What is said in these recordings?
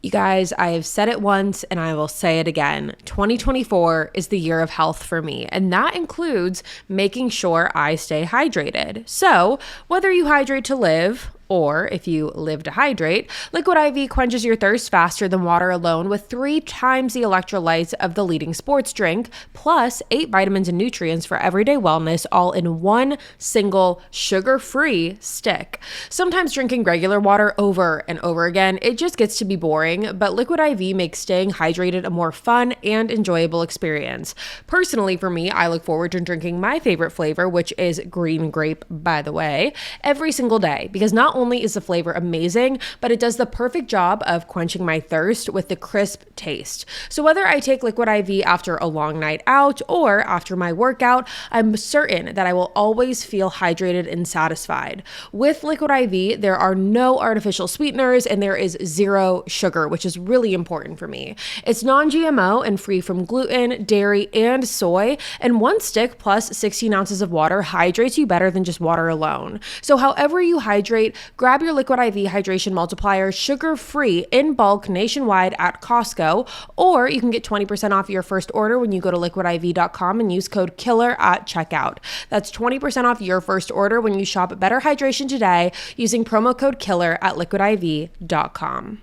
You guys, I have said it once and I will say it again. 2024 is the year of health for me, and that includes making sure I stay hydrated. So, whether you hydrate to live, or if you live to hydrate, Liquid I.V quenches your thirst faster than water alone with 3 times the electrolytes of the leading sports drink, plus 8 vitamins and nutrients for everyday wellness, all in one single sugar-free stick. Sometimes drinking regular water over and over again, it just gets to be boring, but Liquid I.V makes staying hydrated a more fun and enjoyable experience. Personally, for me, I look forward to drinking my favorite flavor, which is green grape, by the way, every single day, because not only is the flavor amazing, but it does the perfect job of quenching my thirst with the crisp taste. So whether I take Liquid I.V after a long night out or after my workout, I'm certain that I will always feel hydrated and satisfied. With Liquid I.V, there are no artificial sweeteners and there is 0 sugar, which is really important for me. It's non-GMO and free from gluten, dairy, and soy, and one stick plus 16 ounces of water hydrates you better than just water alone. So however you hydrate, grab your Liquid I.V Hydration Multiplier Sugar-Free in bulk nationwide at Costco, or you can get 20% off your first order when you go to liquidiv.com and use code KILLER at checkout. That's 20% off your first order when you shop Better Hydration today using promo code KILLER at liquidiv.com.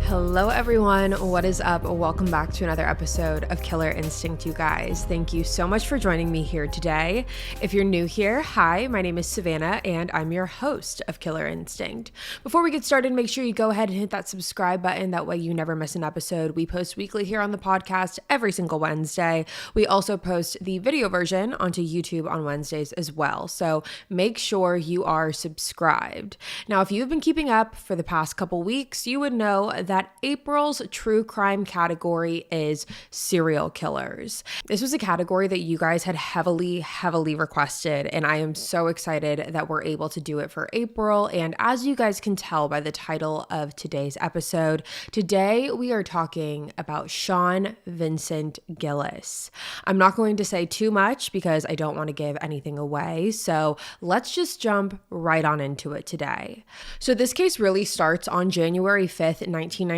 Hello everyone, what is up? Welcome back to another episode of Killer Instinct, you guys. Thank you so much for joining me here today. If you're new here, hi, my name is Savannah and I'm your host of Killer Instinct. Before we get started, make sure you go ahead and hit that subscribe button. That way you never miss an episode. We post weekly here on the podcast every single Wednesday. We also post the video version onto YouTube on Wednesdays as well. So make sure you are subscribed. Now, if you've been keeping up for the past couple weeks, you would know that April's true crime category is serial killers. This was a category that you guys had heavily requested, and I am so excited that we're able to do it for April. And as you guys can tell by the title of today's episode, today we are talking about Sean Vincent Gillis. I'm not going to say too much because I don't want to give anything away, so let's just jump right on into it today. So this case really starts on January 5th, 1999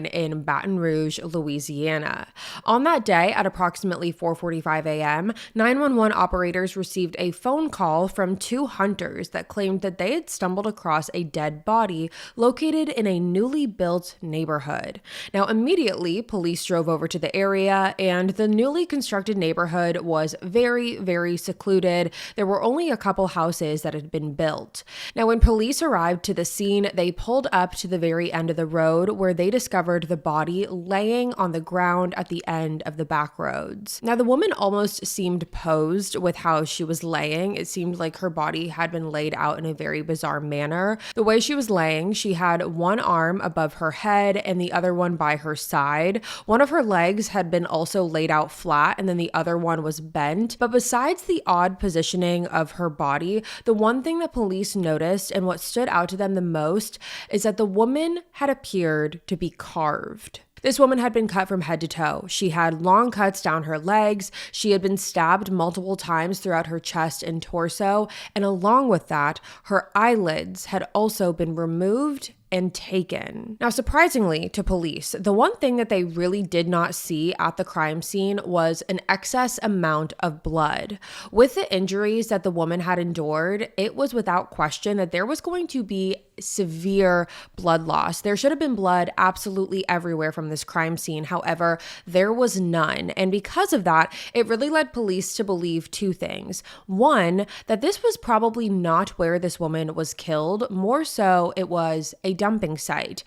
in Baton Rouge, Louisiana. On that day at approximately 4:45 a.m., 911 operators received a phone call from 2 hunters that claimed that they had stumbled across a dead body located in a newly built neighborhood. Now, immediately, police drove over to the area, and the newly constructed neighborhood was very secluded. There were only a couple houses that had been built. Now, when police arrived to the scene, they pulled up to the very end of the road where they discovered the body laying on the ground at the end of the back roads. Now, the woman almost seemed posed with how she was laying. It seemed like her body had been laid out in a very bizarre manner. The way she was laying, she had one arm above her head and the other one by her side. One of her legs had been also laid out flat and then the other one was bent. But besides the odd positioning of her body, the one thing that police noticed and what stood out to them the most is that the woman had appeared to be carved. This woman had been cut from head to toe. She had long cuts down her legs. She had been stabbed multiple times throughout her chest and torso. And along with that, her eyelids had also been removed and taken. Now, surprisingly to police, the one thing that they really did not see at the crime scene was an excess amount of blood. With the injuries that the woman had endured, it was without question that there was going to be severe blood loss. There should have been blood absolutely everywhere from this crime scene. However, there was none. And because of that, it really led police to believe 2 things. One, that this was probably not where this woman was killed. More so, it was a dumping site.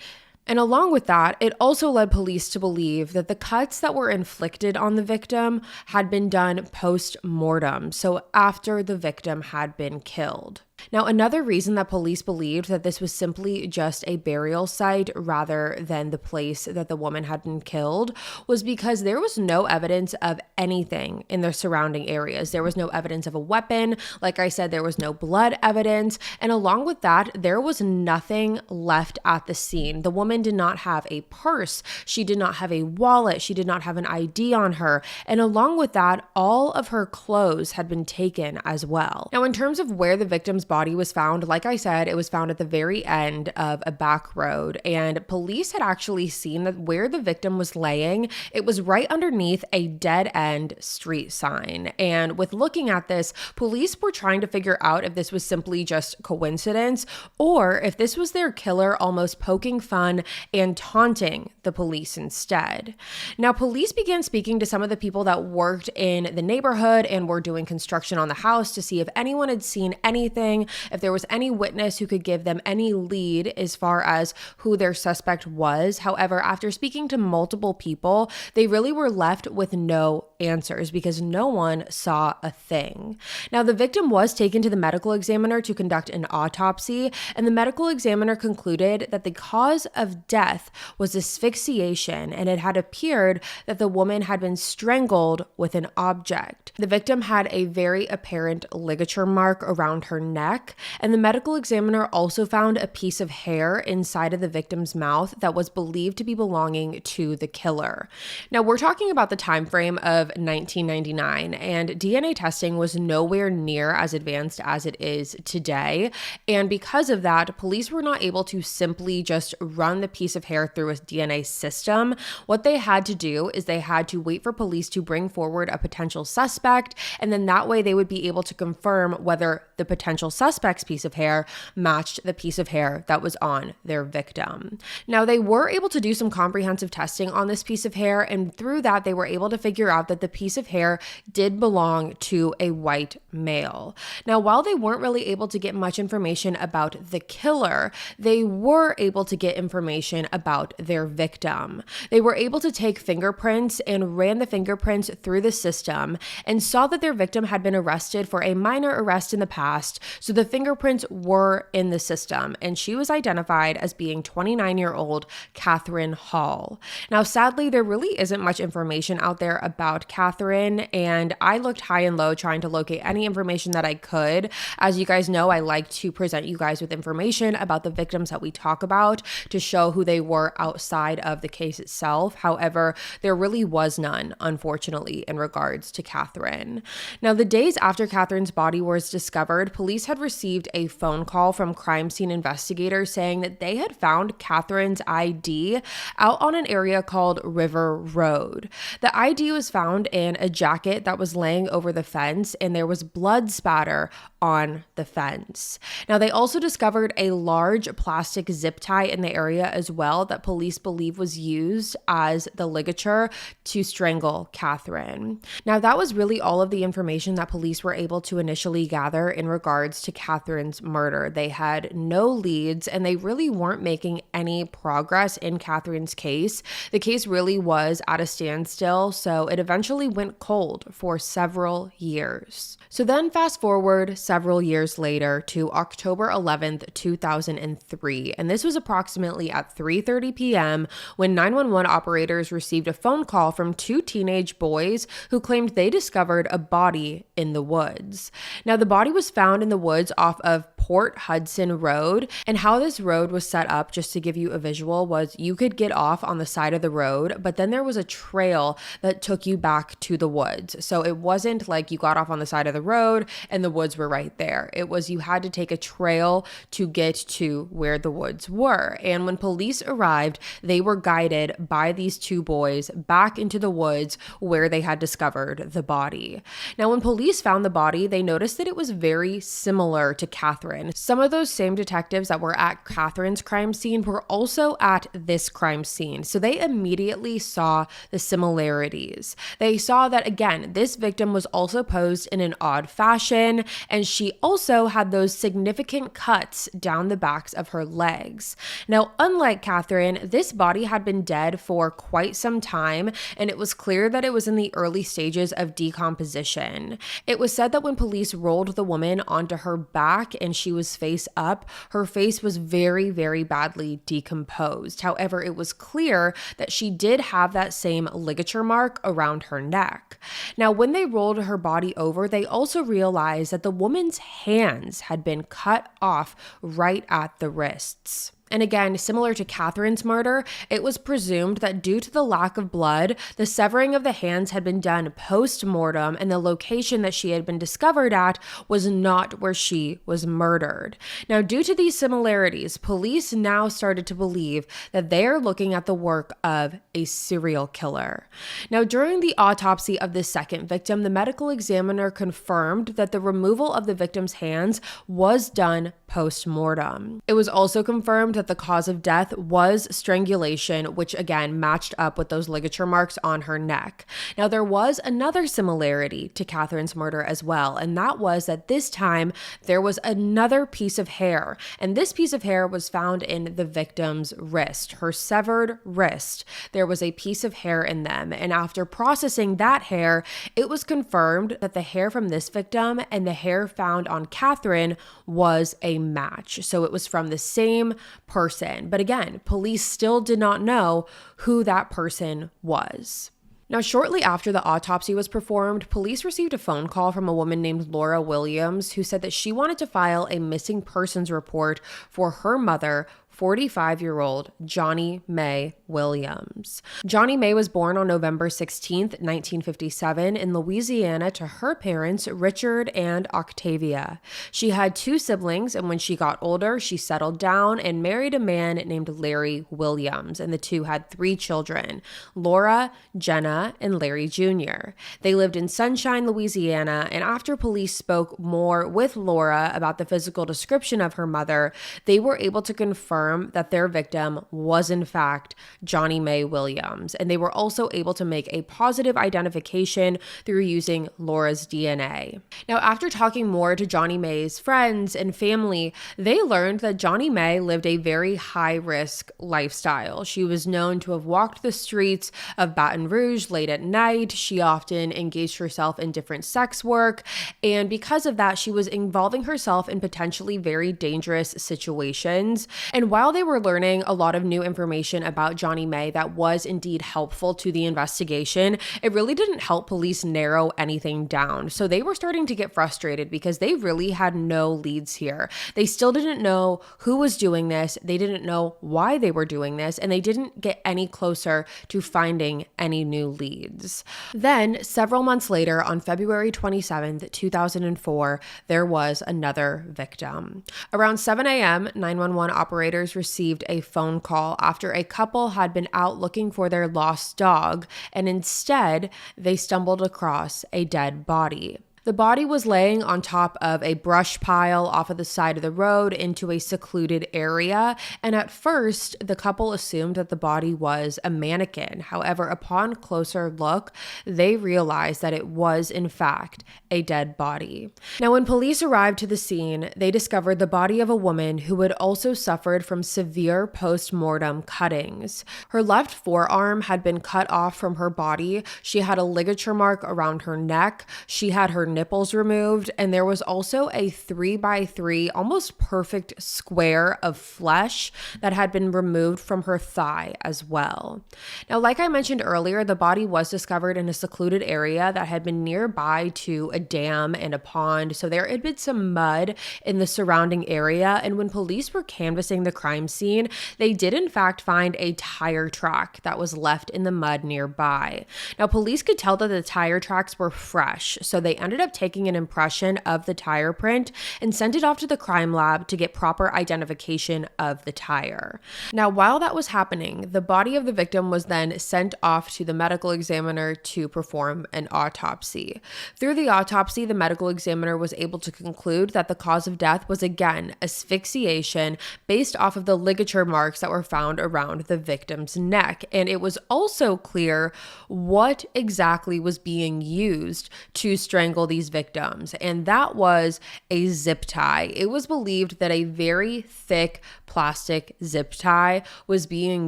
And along with that, it also led police to believe that the cuts that were inflicted on the victim had been done post-mortem, so after the victim had been killed. Now, another reason that police believed that this was simply just a burial site rather than the place that the woman had been killed was because there was no evidence of anything in the surrounding areas. There was no evidence of a weapon. Like I said, there was no blood evidence. And along with that, there was nothing left at the scene. The woman did not have a purse. She did not have a wallet. She did not have an ID on her. And along with that, all of her clothes had been taken as well. Now, in terms of where the victim's body was found, like I said, it was found at the very end of a back road, and police had actually seen that where the victim was laying, it was right underneath a dead end street sign. And with looking at this, police were trying to figure out if this was simply just coincidence or if this was their killer almost poking fun and taunting the police instead. Now, police began speaking to some of the people that worked in the neighborhood and were doing construction on the house to see if anyone had seen anything, if there was any witness who could give them any lead as far as who their suspect was. However, after speaking to multiple people, they really were left with no answers because no one saw a thing. Now, the victim was taken to the medical examiner to conduct an autopsy, and the medical examiner concluded that the cause of death was asphyxiation, and it had appeared that the woman had been strangled with an object. The victim had a very apparent ligature mark around her neck, and the medical examiner also found a piece of hair inside of the victim's mouth that was believed to be belonging to the killer. Now, we're talking about the time frame of 1999, and DNA testing was nowhere near as advanced as it is today. And because of that, police were not able to simply just run the piece of hair through a DNA system. What they had to do is they had to wait for police to bring forward a potential suspect, and then that way they would be able to confirm whether the potential suspect's piece of hair matched the piece of hair that was on their victim. Now, they were able to do some comprehensive testing on this piece of hair, and through that, they were able to figure out that the piece of hair did belong to a white male. Now, while they weren't really able to get much information about the killer, they were able to get information about their victim. They were able to take fingerprints and ran the fingerprints through the system and saw that their victim had been arrested for a minor arrest in the past, so the fingerprints were in the system, and she was identified as being 29-year-old Catherine Hall. Now, sadly, there really isn't much information out there about Catherine, and I looked high and low trying to locate any information that I could. As you guys know, I like to present you guys with information about the victims that we talk about to show who they were outside of the case itself. However, there really was none, unfortunately, in regards to Catherine. Now, the days after Catherine's body was discovered, police had received a phone call from crime scene investigators saying that they had found Catherine's ID out on an area called River Road. The ID was found in a jacket that was laying over the fence, and there was blood spatter on the fence. Now, they also discovered a large plastic zip tie in the area as well that police believe was used as the ligature to strangle Catherine. Now, that was really all of the information that police were able to initially gather in regards to Catherine's murder. They had no leads, and they really weren't making any progress in Catherine's case. The case really was at a standstill, so it eventually went cold for several years. So then fast forward several years later to October 11th, 2003, and this was approximately at 3:30 p.m. when 911 operators received a phone call from two teenage boys who claimed they discovered a body in the woods. Now, the body was found in the woods off of Port Hudson Road, and how this road was set up, just to give you a visual, was you could get off on the side of the road, but then there was a trail that took you back to the woods. So it wasn't like you got off on the side of the road and the woods were right there. It was you had to take a trail to get to where the woods were. And when police arrived, they were guided by these two boys back into the woods where they had discovered the body. Now, when police found the body, they noticed that it was very similar to Catherine. Some of those same detectives that were at Catherine's crime scene were also at this crime scene. So they immediately saw the similarities. They saw that, again, this victim was also posed in an odd fashion, and she also had those significant cuts down the backs of her legs. Now, unlike Catherine, this body had been dead for quite some time, and it was clear that it was in the early stages of decomposition. It was said that when police rolled the woman woman onto her back and she was face up, her face was very, very badly decomposed. However, it was clear that she did have that same ligature mark around her neck. Now, when they rolled her body over, they also realized that the woman's hands had been cut off right at the wrists. And again, similar to Catherine's murder, it was presumed that due to the lack of blood, the severing of the hands had been done post-mortem, and the location that she had been discovered at was not where she was murdered. Now, due to these similarities, police now started to believe that they are looking at the work of a serial killer. Now, during the autopsy of the second victim, the medical examiner confirmed that the removal of the victim's hands was done post-mortem. It was also confirmed that the cause of death was strangulation, which again matched up with those ligature marks on her neck. Now, there was another similarity to Catherine's murder as well, and that was that this time there was another piece of hair, and this piece of hair was found in the victim's wrist, her severed wrist. There was a piece of hair in them, and after processing that hair, it was confirmed that the hair from this victim and the hair found on Catherine was a match. So it was from the same person. But again, police still did not know who that person was. Now, shortly after the autopsy was performed, police received a phone call from a woman named Laura Williams who said that she wanted to file a missing persons report for her mother, 45-year-old Johnny May Williams. Johnny May was born on November 16th, 1957 in Louisiana to her parents, Richard and Octavia. She had two siblings, and when she got older, she settled down and married a man named Larry Williams, and the two had three children, Laura, Jenna, and Larry Jr. They lived in Sunshine, Louisiana, and after police spoke more with Laura about the physical description of her mother, they were able to confirm that their victim was in fact Johnny May Williams, and they were also able to make a positive identification through using Laura's DNA. Now, after talking more to Johnny May's friends and family, they learned that Johnny May lived a very high-risk lifestyle. She was known to have walked the streets of Baton Rouge late at night. She often engaged herself in different sex work, and because of that, she was involving herself in potentially very dangerous situations. And while they were learning a lot of new information about Johnny May that was indeed helpful to the investigation, it really didn't help police narrow anything down. So they were starting to get frustrated because they really had no leads here. They still didn't know who was doing this, they didn't know why they were doing this, and they didn't get any closer to finding any new leads. Then, several months later, on February 27th, 2004, there was another victim. Around 7 a.m., 911 operators received a phone call after a couple had been out looking for their lost dog, and instead, they stumbled across a dead body. The body was laying on top of a brush pile off of the side of the road into a secluded area, and at first, the couple assumed that the body was a mannequin. However, upon closer look, they realized that it was, in fact, a dead body. Now, when police arrived to the scene, they discovered the body of a woman who had also suffered from severe post-mortem cuttings. Her left forearm had been cut off from her body. She had a ligature mark around her neck. She had her nipples removed, and there was also a 3x3 almost perfect square of flesh that had been removed from her thigh as well. Now, like I mentioned earlier, the body was discovered in a secluded area that had been nearby to a dam and a pond, so there had been some mud in the surrounding area, and when police were canvassing the crime scene, they did in fact find a tire track that was left in the mud nearby. Now, police could tell that the tire tracks were fresh, so they ended up taking an impression of the tire print and sent it off to the crime lab to get proper identification of the tire. Now, while that was happening, the body of the victim was then sent off to the medical examiner to perform an autopsy. Through the autopsy, the medical examiner was able to conclude that the cause of death was again asphyxiation based off of the ligature marks that were found around the victim's neck. And it was also clear what exactly was being used to strangle these victims, and that was a zip tie. It was believed that a very thick plastic zip tie was being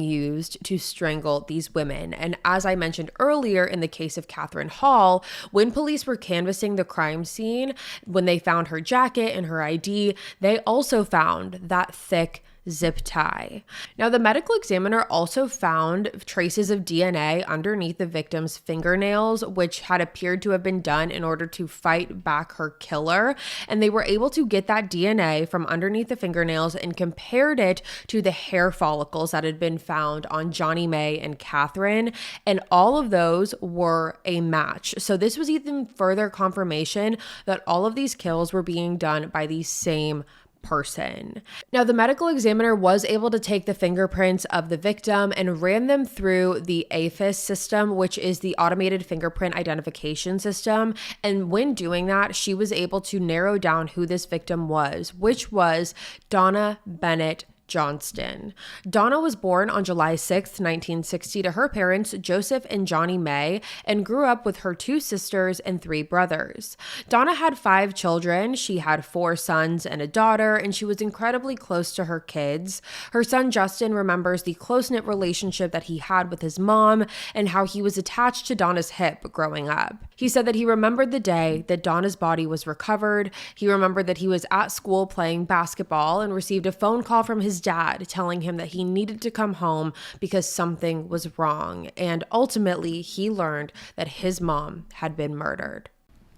used to strangle these women. And as I mentioned earlier in the case of Catherine Hall, when police were canvassing the crime scene, when they found her jacket and her ID, they also found that thick zip tie. Now, the medical examiner also found traces of DNA underneath the victim's fingernails, which had appeared to have been done in order to fight back her killer. And they were able to get that DNA from underneath the fingernails and compared it to the hair follicles that had been found on Johnny May and Catherine. And all of those were a match. So this was even further confirmation that all of these kills were being done by the same person. Now, the medical examiner was able to take the fingerprints of the victim and ran them through the AFIS system, which is the automated fingerprint identification system. And when doing that, she was able to narrow down who this victim was, which was Donna Bennett Johnston. Donna was born on July 6th, 1960 to her parents, Joseph and Johnny May, and grew up with her 2 sisters and 3 brothers. Donna had 5 children. She had 4 sons and a daughter, and she was incredibly close to her kids. Her son, Justin, remembers the close-knit relationship that he had with his mom and how he was attached to Donna's hip growing up. He said that he remembered the day that Donna's body was recovered. He remembered that he was at school playing basketball and received a phone call from his dad telling him that he needed to come home because something was wrong. And ultimately, he learned that his mom had been murdered.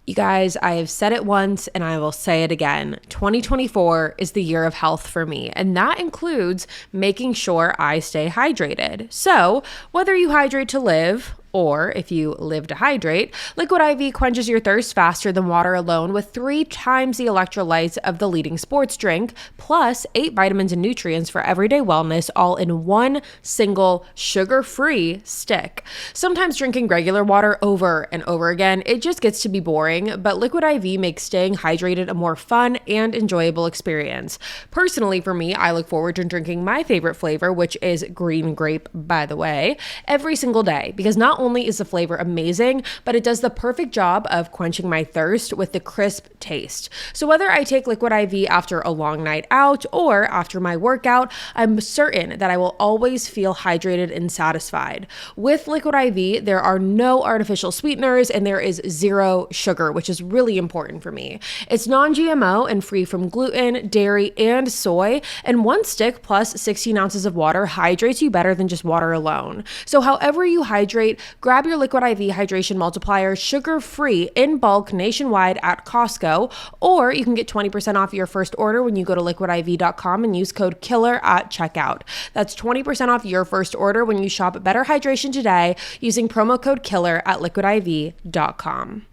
You guys, I have said it once and I will say it again. 2024 is the year of health for me, and that includes making sure I stay hydrated. So, whether you hydrate to live, or if you live to hydrate, Liquid I.V quenches your thirst faster than water alone with 3 times the electrolytes of the leading sports drink, plus 8 vitamins and nutrients for everyday wellness, all in one single sugar-free stick. Sometimes drinking regular water over and over again, it just gets to be boring, but Liquid I.V makes staying hydrated a more fun and enjoyable experience. Personally, for me, I look forward to drinking my favorite flavor, which is green grape, by the way, every single day, because not only is the flavor amazing, but it does the perfect job of quenching my thirst with the crisp taste. So whether I take Liquid I.V after a long night out or after my workout, I'm certain that I will always feel hydrated and satisfied. With Liquid I.V, there are no artificial sweeteners and there is 0 sugar, which is really important for me. It's non-GMO and free from gluten, dairy, and soy, and 1 stick plus 16 ounces of water hydrates you better than just water alone. So however you hydrate, grab your Liquid I.V Hydration Multiplier Sugar-Free in bulk nationwide at Costco, or you can get 20% off your first order when you go to liquidiv.com and use code KILLER at checkout. That's 20% off your first order when you shop Better Hydration today using promo code KILLER at liquidiv.com.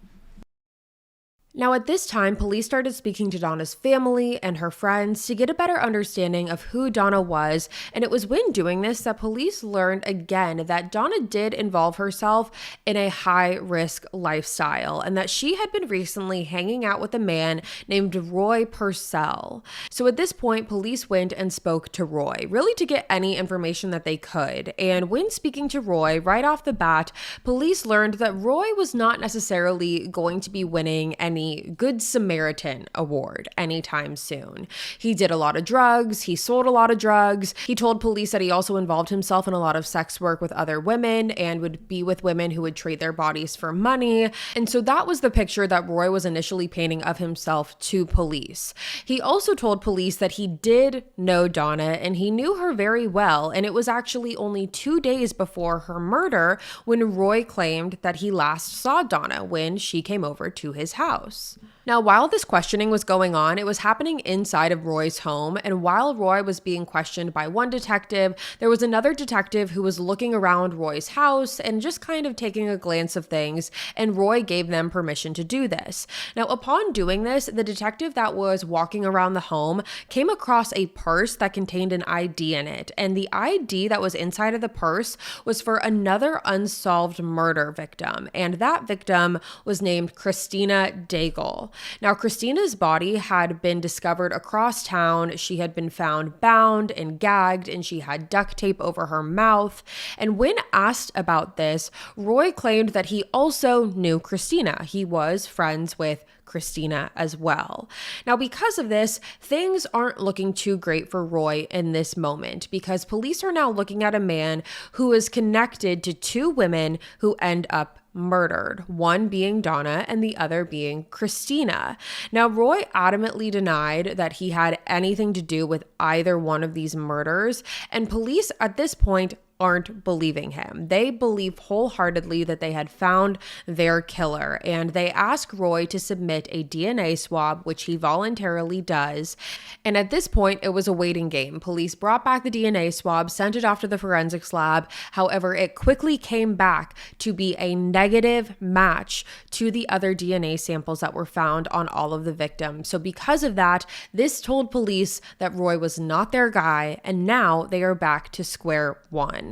Now, at this time, police started speaking to Donna's family and her friends to get a better understanding of who Donna was, and it was when doing this that police learned again that Donna did involve herself in a high-risk lifestyle and that she had been recently hanging out with a man named Roy Purcell. So at this point, police went and spoke to Roy, really to get any information that they could. And when speaking to Roy, right off the bat, police learned that Roy was not necessarily going to be winning any Good Samaritan award anytime soon. He did a lot of drugs. He sold a lot of drugs. He told police that he also involved himself in a lot of sex work with other women and would be with women who would trade their bodies for money. And so that was the picture that Roy was initially painting of himself to police. He also told police that he did know Donna and he knew her very well. And it was actually only 2 days before her murder when Roy claimed that he last saw Donna when she came over to his house. Now, while this questioning was going on, it was happening inside of Roy's home, and while Roy was being questioned by one detective, there was another detective who was looking around Roy's house and just kind of taking a glance of things, and Roy gave them permission to do this. Now, upon doing this, the detective that was walking around the home came across a purse that contained an ID in it, and the ID that was inside of the purse was for another unsolved murder victim, and that victim was named Christina Daigle. Now, Christina's body had been discovered across town. She had been found bound and gagged, and she had duct tape over her mouth. And when asked about this, Roy claimed that he also knew Christina. He was friends with Christina as well. Now, because of this, things aren't looking too great for Roy in this moment, because police are now looking at a man who is connected to two women who end up murdered, one being Donna and the other being Christina. Now, Roy adamantly denied that he had anything to do with either one of these murders, and police at this point aren't believing him. They believe wholeheartedly that they had found their killer, and they ask Roy to submit a DNA swab, which he voluntarily does. And at this point, it was a waiting game. Police brought back the DNA swab, sent it off to the forensics lab. However, it quickly came back to be a negative match to the other DNA samples that were found on all of the victims. So because of that, this told police that Roy was not their guy, and now they are back to square one.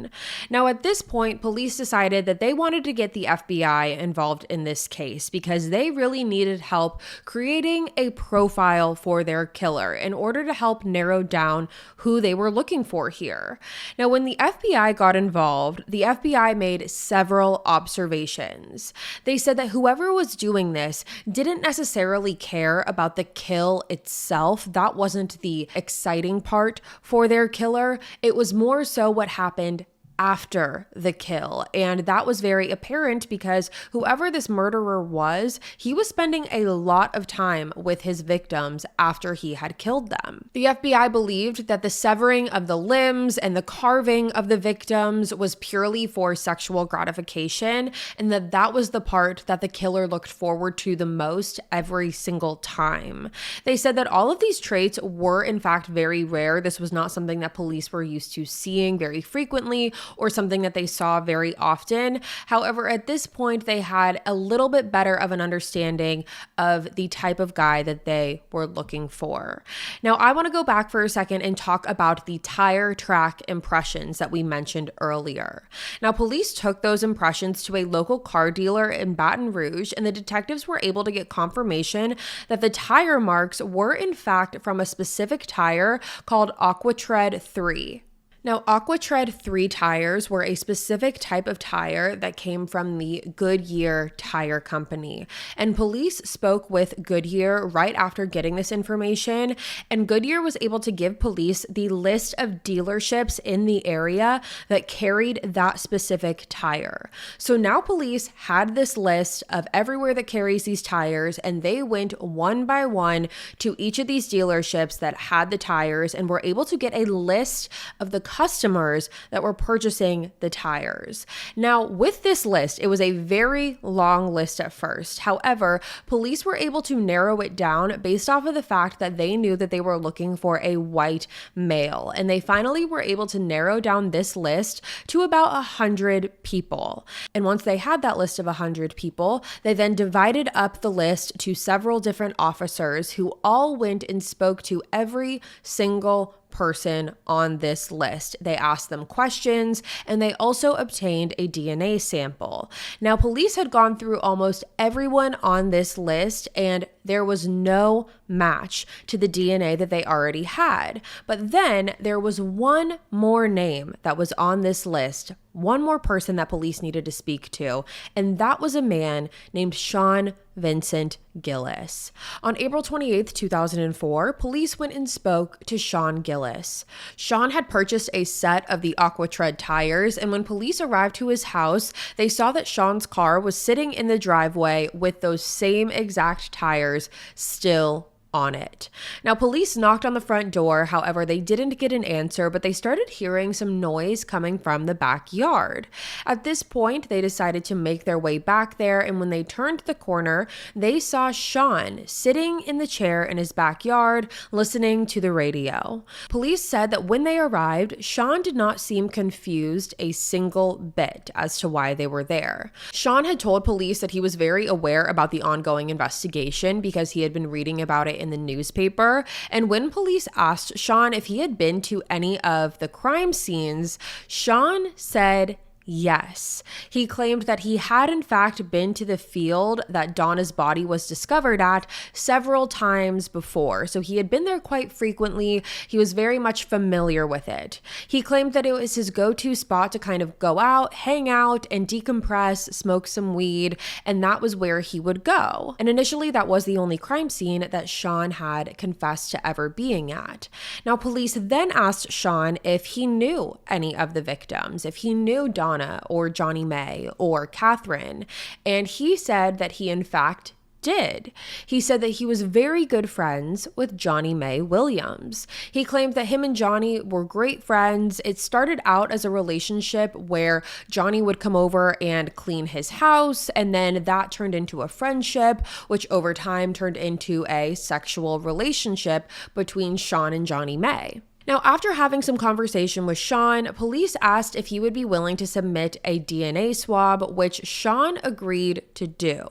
Now, at this point, police decided that they wanted to get the FBI involved in this case because they really needed help creating a profile for their killer in order to help narrow down who they were looking for here. Now, when the FBI got involved, the FBI made several observations. They said that whoever was doing this didn't necessarily care about the kill itself. That wasn't the exciting part for their killer. It was more so what happened after the kill. And that was very apparent because whoever this murderer was, he was spending a lot of time with his victims after he had killed them. The FBI believed that the severing of the limbs and the carving of the victims was purely for sexual gratification, and that was the part that the killer looked forward to the most every single time. They said that all of these traits were in fact very rare. This was not something that police were used to seeing very frequently or something that they saw very often. However, at this point, they had a little bit better of an understanding of the type of guy that they were looking for. Now, I want to go back for a second and talk about the tire track impressions that we mentioned earlier. Now, police took those impressions to a local car dealer in Baton Rouge, and the detectives were able to get confirmation that the tire marks were in fact from a specific tire called Aquatred 3. Now, Aquatred 3 tires were a specific type of tire that came from the Goodyear Tire Company. And police spoke with Goodyear right after getting this information, and Goodyear was able to give police the list of dealerships in the area that carried that specific tire. So now police had this list of everywhere that carries these tires, and they went one by one to each of these dealerships that had the tires and were able to get a list of the customers that were purchasing the tires. Now, with this list, it was a very long list at first. However, police were able to narrow it down based off of the fact that they knew that they were looking for a white male. And they finally were able to narrow down this list to about 100 people. And once they had that list of 100 people, they then divided up the list to several different officers who all went and spoke to every single person on this list. They asked them questions, and they also obtained a DNA sample. Now, police had gone through almost everyone on this list, and there was no match to the DNA that they already had. But then there was one more name that was on this list, one more person that police needed to speak to, and that was a man named Sean Vincent Gillis. On April 28th, 2004, police went and spoke to Sean Gillis. Sean had purchased a set of the Aquatred tires, and when police arrived to his house, they saw that Sean's car was sitting in the driveway with those same exact tires still on it. Now, police knocked on the front door. However, they didn't get an answer, but they started hearing some noise coming from the backyard. At this point, they decided to make their way back there, and when they turned the corner, they saw Sean sitting in the chair in his backyard, listening to the radio. Police said that when they arrived, Sean did not seem confused a single bit as to why they were there. Sean had told police that he was very aware about the ongoing investigation because he had been reading about it in the newspaper. And when police asked Sean if he had been to any of the crime scenes, Sean said Yes. He claimed that he had in fact been to the field that Donna's body was discovered at several times before. So he had been there quite frequently. He was very much familiar with it. He claimed that it was his go-to spot to kind of go out, hang out, and decompress, smoke some weed, and that was where he would go. And initially that was the only crime scene that Sean had confessed to ever being at. Now, police then asked Sean if he knew any of the victims, if he knew Donna or Johnny May or Catherine, and he said that he in fact did. He said that he was very good friends with Johnny May Williams. He claimed that him and Johnny were great friends. It started out as a relationship where Johnny would come over and clean his house, and then that turned into a friendship, which over time turned into a sexual relationship between Sean and Johnny May. Now, after having some conversation with Sean, police asked if he would be willing to submit a DNA swab, which Sean agreed to do.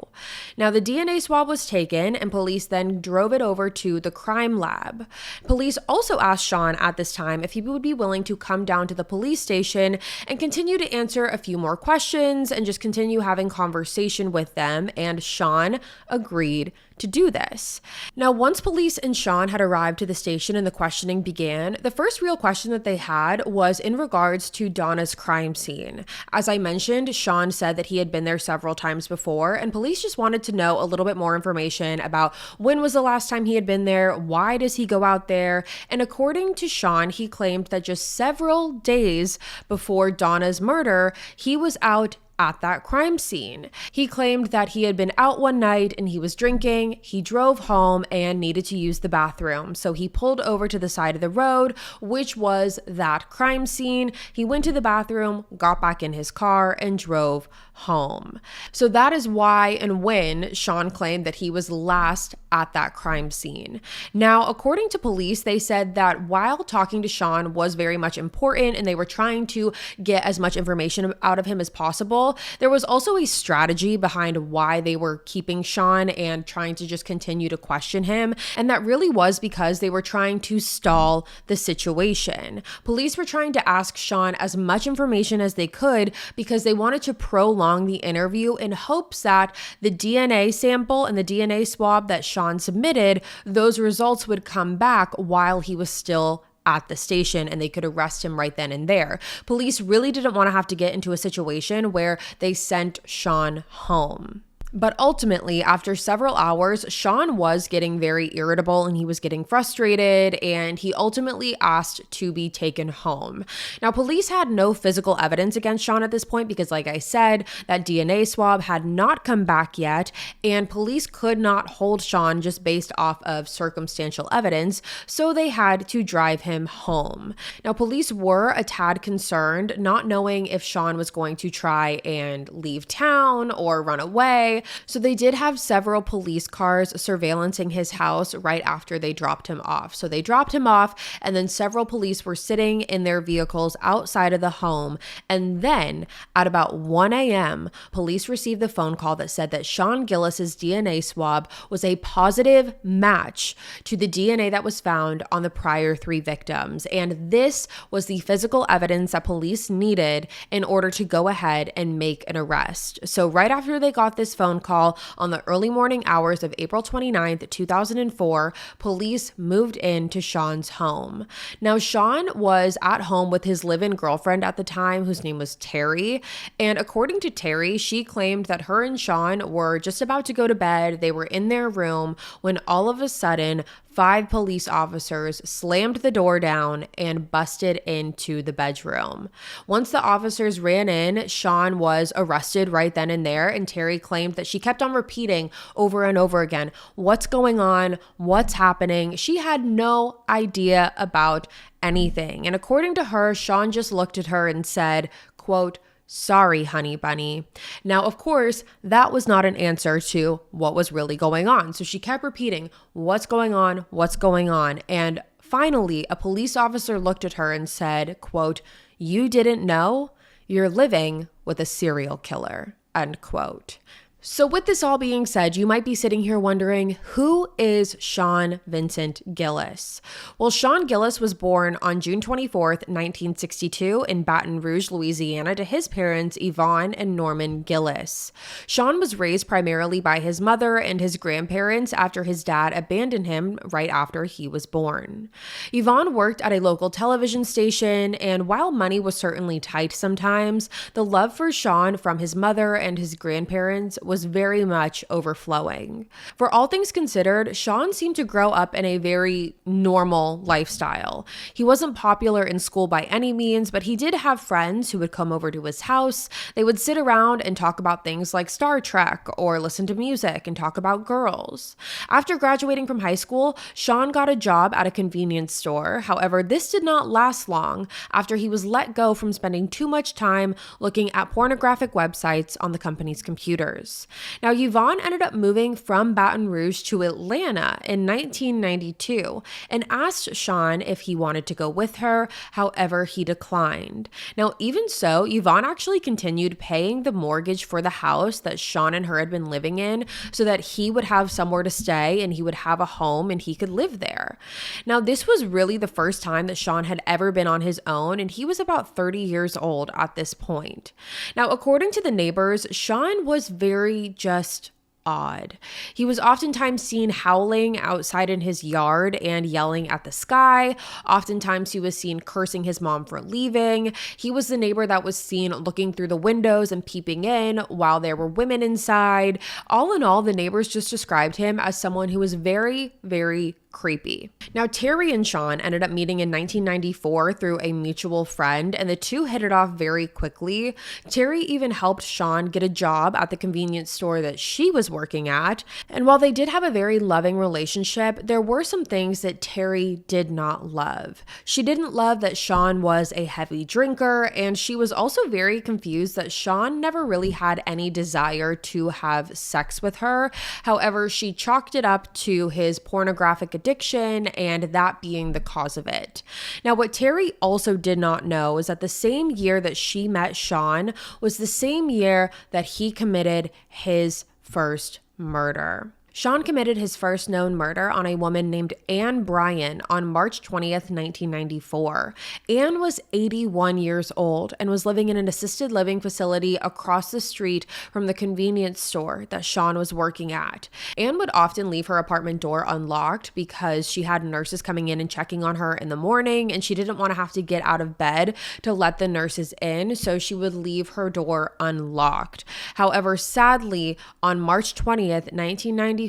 Now, the DNA swab was taken and police then drove it over to the crime lab. Police also asked Sean at this time if he would be willing to come down to the police station and continue to answer a few more questions and just continue having conversation with them, and Sean agreed to do this. Now, once police and Sean had arrived to the station and the questioning began, the first real question that they had was in regards to Donna's crime scene. As I mentioned, Sean said that he had been there several times before, and police just wanted to know a little bit more information about when was the last time he had been there, why does he go out there, and according to Sean, he claimed that just several days before Donna's murder, he was out at that crime scene. He claimed that he had been out one night and he was drinking. He drove home and needed to use the bathroom. So he pulled over to the side of the road, which was that crime scene. He went to the bathroom, got back in his car, and drove home. So that is why and when Sean claimed that he was last at that crime scene. Now, according to police, they said that while talking to Sean was very much important and they were trying to get as much information out of him as possible, there was also a strategy behind why they were keeping Sean and trying to just continue to question him. And that really was because they were trying to stall the situation. Police were trying to ask Sean as much information as they could because they wanted to prolong the interview in hopes that the DNA sample and the DNA swab that Sean submitted, those results would come back while he was still at the station and they could arrest him right then and there. Police really didn't want to have to get into a situation where they sent Sean home. But ultimately, after several hours, Sean was getting very irritable and he was getting frustrated, and he ultimately asked to be taken home. Now, police had no physical evidence against Sean at this point because, like I said, that DNA swab had not come back yet, and police could not hold Sean just based off of circumstantial evidence, so they had to drive him home. Now, police were a tad concerned, not knowing if Sean was going to try and leave town or run away. So they did have several police cars surveillancing his house right after they dropped him off. So they dropped him off, and then several police were sitting in their vehicles outside of the home. And then at about 1 a.m., police received the phone call that said that Sean Gillis's DNA swab was a positive match to the DNA that was found on the prior 3 victims. And this was the physical evidence that police needed in order to go ahead and make an arrest. So right after they got this phone call on the early morning hours of April 29th, 2004, police moved into Sean's home. Now, Sean was at home with his live-in girlfriend at the time, whose name was Terry. And according to Terry, she claimed that her and Sean were just about to go to bed. They were in their room when all of a sudden, 5 police officers slammed the door down and busted into the bedroom. Once the officers ran in, Sean was arrested right then and there, and Terry claimed that she kept on repeating over and over again, "What's going on? What's happening?" She had no idea about anything. And according to her, Sean just looked at her and said, quote, "Sorry, honey bunny." Now, of course, that was not an answer to what was really going on. So she kept repeating, "What's going on? What's going on?" And finally, a police officer looked at her and said, quote, "You didn't know? You're living with a serial killer," end quote. So with this all being said, you might be sitting here wondering, who is Sean Vincent Gillis? Well, Sean Gillis was born on June 24th, 1962 in Baton Rouge, Louisiana to his parents, Yvonne and Norman Gillis. Sean was raised primarily by his mother and his grandparents after his dad abandoned him right after he was born. Yvonne worked at a local television station, and while money was certainly tight sometimes, the love for Sean from his mother and his grandparents was very much overflowing. For all things considered, Sean seemed to grow up in a very normal lifestyle. He wasn't popular in school by any means, but he did have friends who would come over to his house. They would sit around and talk about things like Star Trek or listen to music and talk about girls. After graduating from high school, Sean got a job at a convenience store. However, this did not last long after he was let go from spending too much time looking at pornographic websites on the company's computers. Now, Yvonne ended up moving from Baton Rouge to Atlanta in 1992 and asked Sean if he wanted to go with her. However, he declined. Now, even so, Yvonne actually continued paying the mortgage for the house that Sean and her had been living in so that he would have somewhere to stay and he would have a home and he could live there. Now, this was really the first time that Sean had ever been on his own, and he was about 30 years old at this point. Now, according to the neighbors, Sean was very just odd. He was oftentimes seen howling outside in his yard and yelling at the sky. Oftentimes he was seen cursing his mom for leaving. He was the neighbor that was seen looking through the windows and peeping in while there were women inside. All in all, the neighbors just described him as someone who was very, very creepy. Now, Terry and Sean ended up meeting in 1994 through a mutual friend, and the two hit it off very quickly. Terry even helped Sean get a job at the convenience store that she was working at. And while they did have a very loving relationship, there were some things that Terry did not love. She didn't love that Sean was a heavy drinker, and she was also very confused that Sean never really had any desire to have sex with her. However, she chalked it up to his pornographic addiction and that being the cause of it. Now, what Terry also did not know is that the same year that she met Sean was the same year that he committed his first murder. Sean committed his first known murder on a woman named Anne Bryan on March 20th, 1994. Anne was 81 years old and was living in an assisted living facility across the street from the convenience store that Sean was working at. Anne would often leave her apartment door unlocked because she had nurses coming in and checking on her in the morning, and she didn't want to have to get out of bed to let the nurses in, so she would leave her door unlocked. However, sadly, on March 20th, 1994,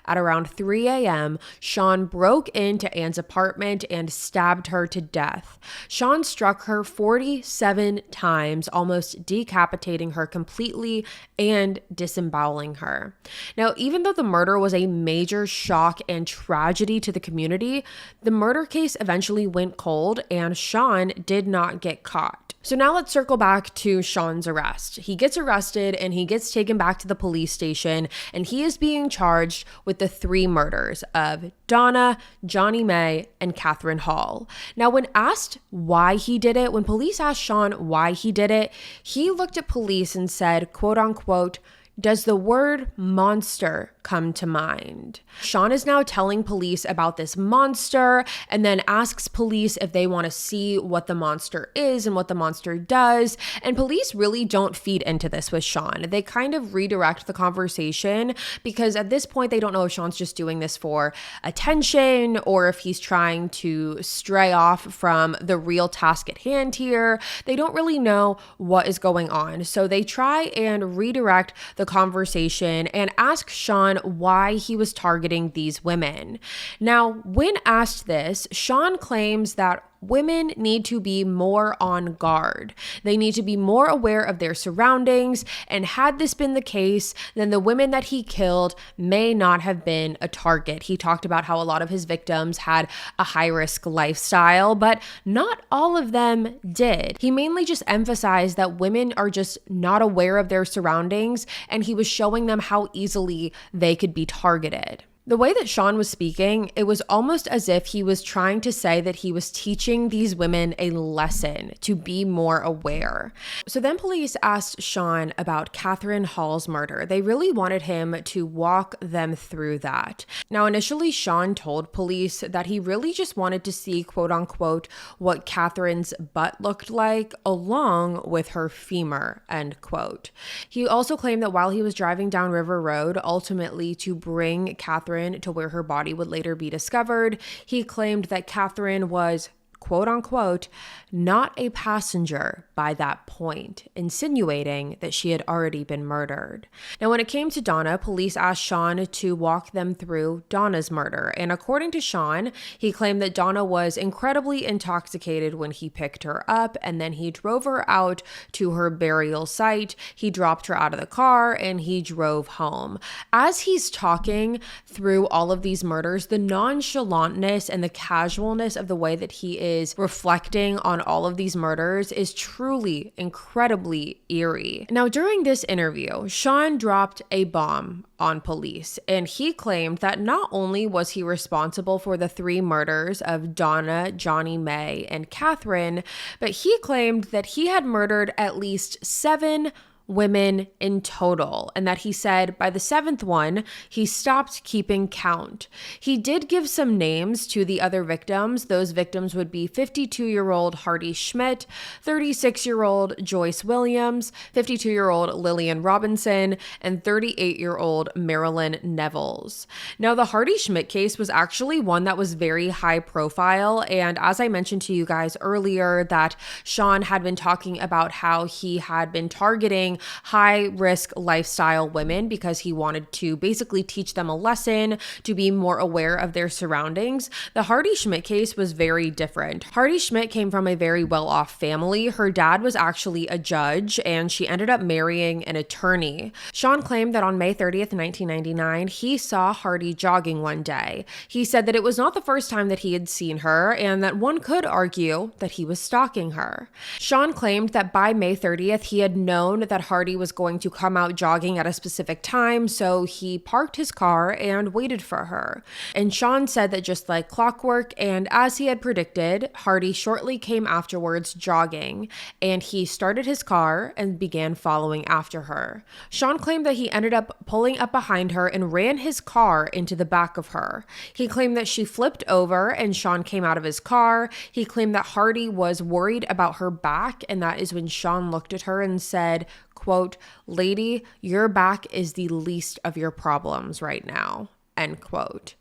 at around 3 a.m., Sean broke into Anne's apartment and stabbed her to death. Sean struck her 47 times, almost decapitating her completely and disemboweling her. Now, even though the murder was a major shock and tragedy to the community, the murder case eventually went cold and Sean did not get caught. So now let's circle back to Sean's arrest. He gets arrested and he gets taken back to the police station, and he is being charged with the 3 murders of Donna, Johnny May, and Catherine Hall. Now, when asked why he did it, when police asked Sean why he did it, he looked at police and said, quote unquote, "Does the word monster come to mind?" Sean is now telling police about this monster and then asks police if they want to see what the monster is and what the monster does. And police really don't feed into this with Sean. They kind of redirect the conversation because at this point, they don't know if Sean's just doing this for attention or if he's trying to stray off from the real task at hand here. They don't really know what is going on. So they try and redirect the conversation and ask Sean why he was targeting these women. Now, when asked this, Sean claims that women need to be more on guard. They need to be more aware of their surroundings, and had this been the case, then the women that he killed may not have been a target. He talked about how a lot of his victims had a high-risk lifestyle, but not all of them did. He mainly just emphasized that women are just not aware of their surroundings, and he was showing them how easily they could be targeted. The way that Sean was speaking, it was almost as if he was trying to say that he was teaching these women a lesson to be more aware. So then police asked Sean about Catherine Hall's murder. They really wanted him to walk them through that. Now, initially, Sean told police that he really just wanted to see, quote unquote, what Catherine's butt looked like along with her femur, end quote. He also claimed that while he was driving down River Road, ultimately to bring Catherine to where her body would later be discovered, he claimed that Catherine was, quote unquote, not a passenger by that point, insinuating that she had already been murdered. Now, when it came to Donna, police asked Sean to walk them through Donna's murder. And according to Sean, he claimed that Donna was incredibly intoxicated when he picked her up, and then he drove her out to her burial site. He dropped her out of the car and he drove home. As he's talking through all of these murders, the nonchalantness and the casualness of the way that he is reflecting on all of these murders is truly incredibly eerie. Now, during this interview, Sean dropped a bomb on police, and he claimed that not only was he responsible for the 3 murders of Donna, Johnny Mae, and Catherine, but he claimed that he had murdered at least 7 women in total, and that he said by the 7th one, he stopped keeping count. He did give some names to the other victims. Those victims would be 52-year-old Hardy Schmidt, 36-year-old Joyce Williams, 52-year-old Lillian Robinson, and 38-year-old Marilyn Nevels. Now, the Hardy Schmidt case was actually one that was very high profile, and as I mentioned to you guys earlier, that Sean had been talking about how he had been targeting high-risk lifestyle women because he wanted to basically teach them a lesson to be more aware of their surroundings. The Hardy Schmidt case was very different. Hardy Schmidt came from a very well-off family. Her dad was actually a judge, and she ended up marrying an attorney. Sean claimed that on May 30th, 1999, he saw Hardy jogging one day. He said that it was not the first time that he had seen her, and that one could argue that he was stalking her. Sean claimed that by May 30th, he had known that Hardy was going to come out jogging at a specific time, so he parked his car and waited for her. And Sean said that just like clockwork, and as he had predicted, Hardy shortly came afterwards jogging, and he started his car and began following after her. Sean claimed that he ended up pulling up behind her and ran his car into the back of her. He claimed that she flipped over and Sean came out of his car. He claimed that Hardy was worried about her back, and that is when Sean looked at her and said, quote, "Lady, your back is the least of your problems right now," end quote.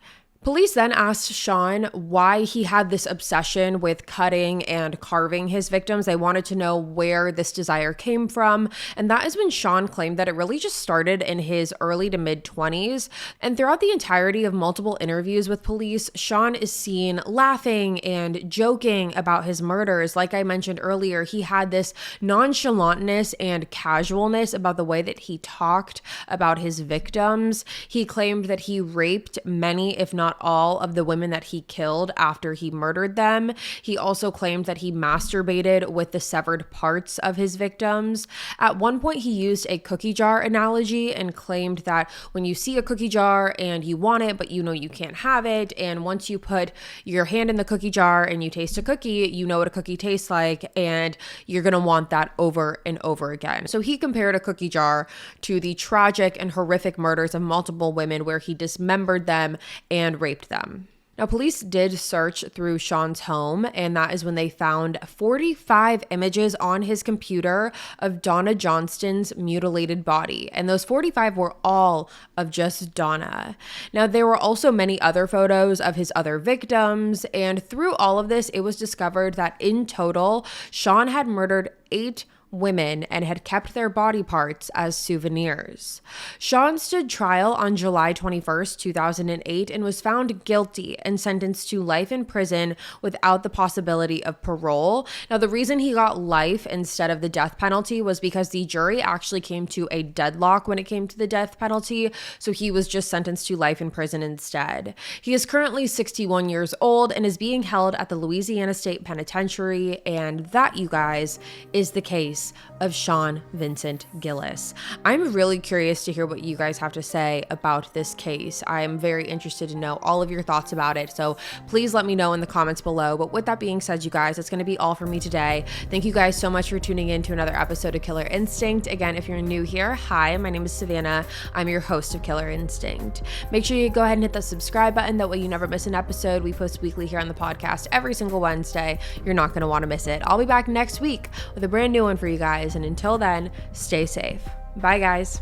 Police then asked Sean why he had this obsession with cutting and carving his victims. They wanted to know where this desire came from. And that is when Sean claimed that it really just started in his early to mid-20s. And throughout the entirety of multiple interviews with police, Sean is seen laughing and joking about his murders. Like I mentioned earlier, he had this nonchalantness and casualness about the way that he talked about his victims. He claimed that he raped many, if not all, of the women that he killed after he murdered them. He also claimed that he masturbated with the severed parts of his victims. At one point, he used a cookie jar analogy and claimed that when you see a cookie jar and you want it, but you know you can't have it, and once you put your hand in the cookie jar and you taste a cookie, you know what a cookie tastes like, and you're going to want that over and over again. So he compared a cookie jar to the tragic and horrific murders of multiple women where he dismembered them and raped them. Now, police did search through Sean's home, and that is when they found 45 images on his computer of Donna Johnston's mutilated body. And those 45 were all of just Donna. Now, there were also many other photos of his other victims, and through all of this, it was discovered that in total, Sean had murdered 8 women and had kept their body parts as souvenirs. Sean stood trial on July 21st, 2008, and was found guilty and sentenced to life in prison without the possibility of parole. Now, the reason he got life instead of the death penalty was because the jury actually came to a deadlock when it came to the death penalty, so he was just sentenced to life in prison instead. He is currently 61 years old and is being held at the Louisiana State Penitentiary, and that, you guys, is the case case of Sean Vincent Gillis. I'm really curious to hear what you guys have to say about this case. I'm very interested to know all of your thoughts about it, so please let me know in the comments below. But with that being said, you guys, that's going to be all for me today. Thank you guys so much for tuning in to another episode of Killer Instinct. Again, if you're new here, hi, my name is Savannah. I'm your host of Killer Instinct. Make sure you go ahead and hit the subscribe button. That way you never miss an episode. We post weekly here on the podcast every single Wednesday. You're not going to want to miss it. I'll be back next week with a brand new one for you guys. And until then, stay safe. Bye, guys.